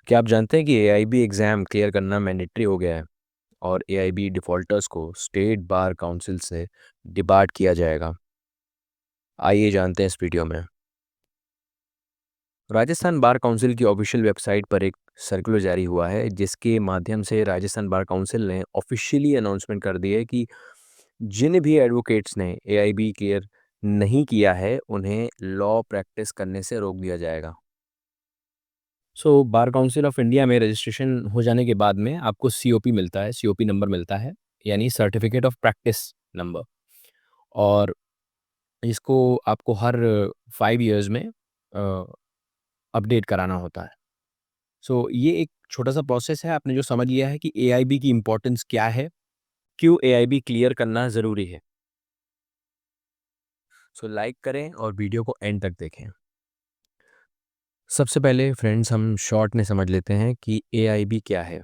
क्या आप जानते हैं कि एआईबी एग्ज़ाम क्लियर करना मैंडेटरी हो गया है और एआईबी डिफ़ॉल्टर्स को स्टेट बार काउंसिल से डिबार्ड किया जाएगा। आइए जानते हैं इस वीडियो में। राजस्थान बार काउंसिल की ऑफ़िशियल वेबसाइट पर एक सर्कुलर जारी हुआ है, जिसके माध्यम से राजस्थान बार काउंसिल ने ऑफ़िशियली अनाउंसमेंट कर दी है कि जिन भी एडवोकेट्स ने एआईबी क्लियर नहीं किया है, उन्हें लॉ प्रैक्टिस करने से रोक दिया जाएगा। बार काउंसिल ऑफ इंडिया में रजिस्ट्रेशन हो जाने के बाद में आपको सीओपी मिलता है, सीओपी नंबर मिलता है, यानी सर्टिफिकेट ऑफ प्रैक्टिस नंबर। और इसको आपको हर 5 इयर्स में अपडेट कराना होता है। ये एक छोटा-सा प्रोसेस है, आपने जो समझ लिया है कि एआईबी की इम्पोर्टेंस क्या है, क्यों एआईबी क्लियर करना ज़रूरी है। लाइक करें और वीडियो को एंड तक देखें। सबसे पहले फ्रेंड्स हम शॉर्ट में समझ लेते हैं कि एआईबी क्या है।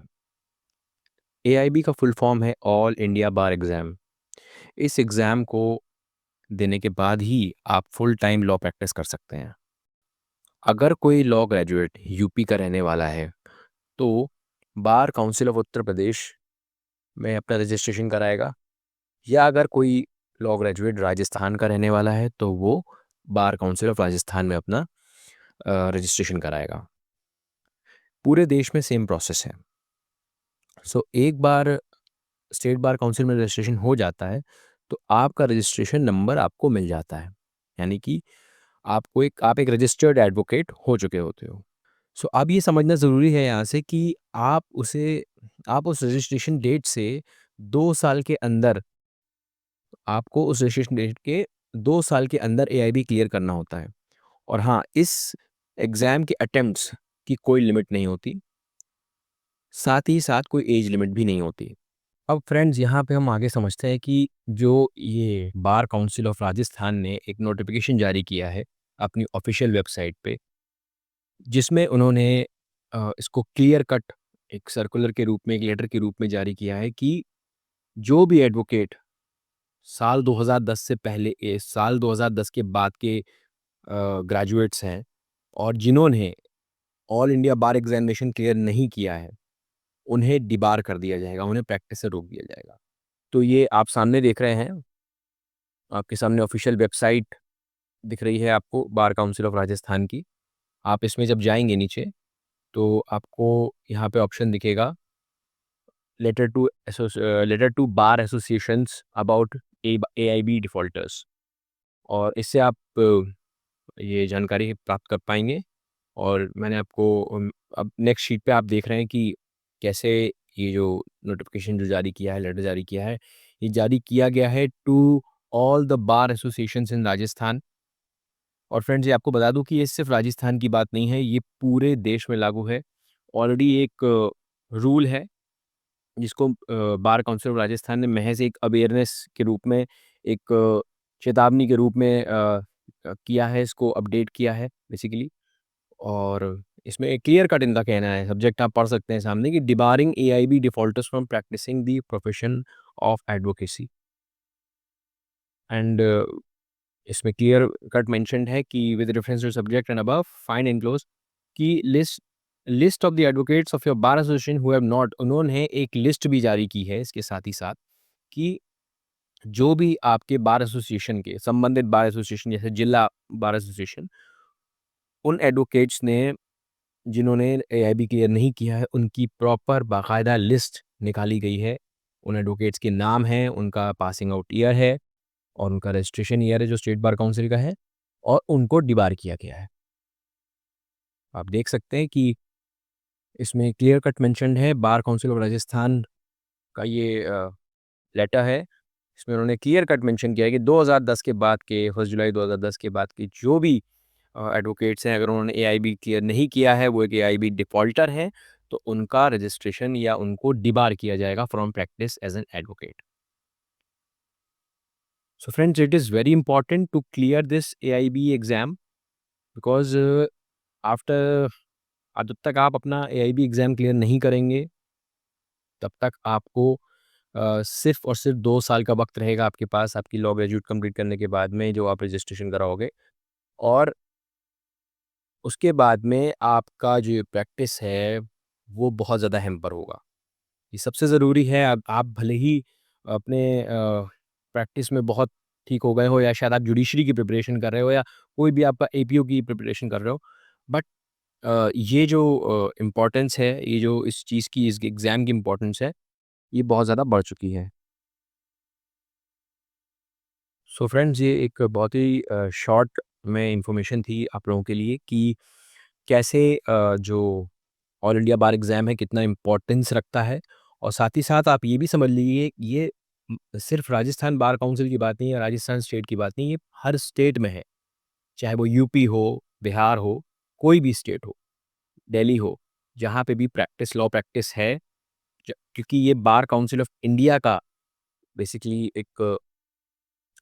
एआईबी का फुल फॉर्म है ऑल इंडिया बार एग्ज़ाम। इस एग्ज़ाम को देने के बाद ही आप फुल टाइम लॉ प्रैक्टिस कर सकते हैं। अगर कोई लॉ ग्रेजुएट यूपी का रहने वाला है, तो bar council of Uttar Pradesh में अपना रजिस्ट्रेशन कराएगा, या अगर कोई लॉ ग्रेजुएट राजस्थान का रहने वाला है, तो वो बार काउंसिल ऑफ राजस्थान में अपना रजिस्ट्रेशन कराएगा। पूरे देश में सेम प्रोसेस है। एक बार स्टेट बार काउंसिल में रजिस्ट्रेशन हो जाता है, तो आपका रजिस्ट्रेशन नंबर आपको मिल जाता है। यानी कि आप एक रजिस्टर्ड एडवोकेट हो चुके होते हो। अब ये समझना ज़रूरी है यहाँ से कि आप उस रजिस्ट्रेशन डेट से 2 साल के अंदर आपको उस रजिस्ट्रेशन डेट के 2 साल के अंदर एआईबी क्लियर करना होता है। और हाँ, इस एग्ज़ाम के अटेम्प्ट्स की कोई लिमिट नहीं होती, साथ ही साथ कोई एज लिमिट भी नहीं होती। अब फ्रेंड्स यहाँ पे हम आगे समझते हैं कि जो ये बार काउंसिल ऑफ राजस्थान ने एक नोटिफिकेशन जारी किया है अपनी ऑफिशियल वेबसाइट पे, जिसमें उन्होंने इसको क्लियर कट एक सर्कुलर के रूप में, एक लेटर के रूप में जारी किया है कि जो भी एडवोकेट साल 2010 से पहले साल 2010 के बाद के ग्रेजुएट्स हैं और जिन्होंने ऑल इंडिया बार एग्जामिनेशन क्लियर नहीं किया है, उन्हें डिबार कर दिया जाएगा, उन्हें प्रैक्टिस से रोक दिया जाएगा। तो ये आप सामने देख रहे हैं, आपके सामने ऑफिशियल वेबसाइट दिख रही है आपको बार काउंसिल ऑफ राजस्थान की। आप इसमें जब जाएँगे नीचे, तो आपको यहाँ पे ऑप्शन दिखेगा letter to bar associations about AIB defaulters, और इससे आप ये जानकारी प्राप्त कर पाएँगे। और मैंने आपको अब नेक्स्ट शीट पे आप देख रहे हैं कि कैसे ये जो नोटिफ़िकेशन जो जारी किया है, लेटर जारी किया है, ये जारी किया गया है to all the bar associations in Rajasthan. और फ्रेंड्स, ये आपको बता दूँ कि ये सिर्फ़ राजस्थान की बात नहीं है, ये पूरे देश में लागू है। ऑलरेडी एक रूल है जिसको बार काउंसिल ऑफ राजस्थान ने महज़ एक अवेयरनेस के रूप में, एक चेतावनी के रूप में किया है, इसको अपडेट किया है बेसिकली। और इसमें एक क्लियर कट इनका कहना है, सब्जेक्ट आप पढ़ सकते हैं सामने, कि debarring AIB defaulters from practising the profession of advocacy. And इसमें क्लियर कट मेंशन्ड है कि with reference to subject and above find enclosed कि list of the advocates of your bar association who have not, उन्होंने एक list भी जारी की है इसके साथ ही साथ, कि जो भी आपके बार एसोसिएशन के संबंधित बार एसोसिएशन, जैसे जिला बार एसोसिएशन, उन एडवोकेट्स ने जिन्होंने एआईबी क्लियर नहीं किया है, उनकी प्रॉपर बाकायदा लिस्ट निकाली गई है। उन एडवोकेट्स के नाम हैं, उनका पासिंग आउट ईयर है और उनका रजिस्ट्रेशन ईयर है जो स्टेट बार काउंसिल का है, और उनको डिबार किया गया है। आप देख सकते हैं कि इसमें क्लियर कट मेंशन्ड है, बार काउंसिल ऑफ राजस्थान का ये लेटर है। इसमें उन्होंने क्लियर कट मेंशन किया है कि 2010 के बाद के 1 जुलाई 2010 के बाद के जो भी एडवोकेट्स हैं, अगर उन्होंने एआईबी क्लियर नहीं किया है, वो एक एआईबी डिफ़ॉल्टर हैं, तो उनका रजिस्ट्रेशन या उनको डिबार किया जाएगा from practice as an advocate. Friends, it is very important to clear this AIB exam, because after जब तक आप अपना एआईबी एग्ज़ाम क्लियर नहीं करेंगे, तब तक आपको सिर्फ़ और सिर्फ़ 2 साल का वक़्त रहेगा आपके पास, आपकी लॉ ग्रेजुएट कंप्लीट करने के बाद में, जो आप रजिस्ट्रेशन कराओगे। और उसके बाद में आपका जो ये प्रैक्टिस है, वो बहुत ज़्यादा हैम्पर होगा। ये सबसे ज़रूरी है। अब आप भले ही अपने प्रैक्टिस में बहुत ठीक हो गए हो या शायद आप जुडिशरी की प्रिपरेशन कर रहे हो या कोई भी आपका एपीओ की प्रिपरेशन कर रहे हो, बट ये जो इम्पोर्टेंस है, ये जो इस चीज़ की, इस एग्ज़ाम की इम्पोर्टेंस है, ये बहुत ज़्यादा बढ़ चुकी है। सो फ्रेंड्स, ये एक बहुत ही शॉर्ट में इन्फॉर्मेशन थी आप लोगों के लिए कि कैसे जो ऑल इंडिया बार एग्ज़ाम है कितना इम्पोर्टेंस रखता है, और साथ ही साथ आप ये भी समझ लीजिए ये सिर्फ राजस्थान बार काउंसिल की बात नहीं है, राजस्थान स्टेट की बात नहीं है, ये हर स्टेट में है। चाहे वो यूपी हो, बिहार हो, कोई भी स्टेट हो, दिल्ली हो, जहाँ पे भी प्रैक्टिस लॉ प्रैक्टिस है, क्योंकि ये बार काउंसिल ऑफ इंडिया का बेसिकली एक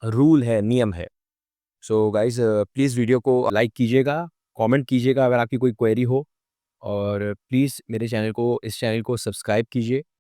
रूल है, नियम है। सो गाइज़, प्लीज़ वीडियो को लाइक कीजिएगा, कमेंट कीजिएगा अगर आपकी कोई क्वेरी हो, और प्लीज़ मेरे चैनल को, इस चैनल को सब्सक्राइब कीजिए।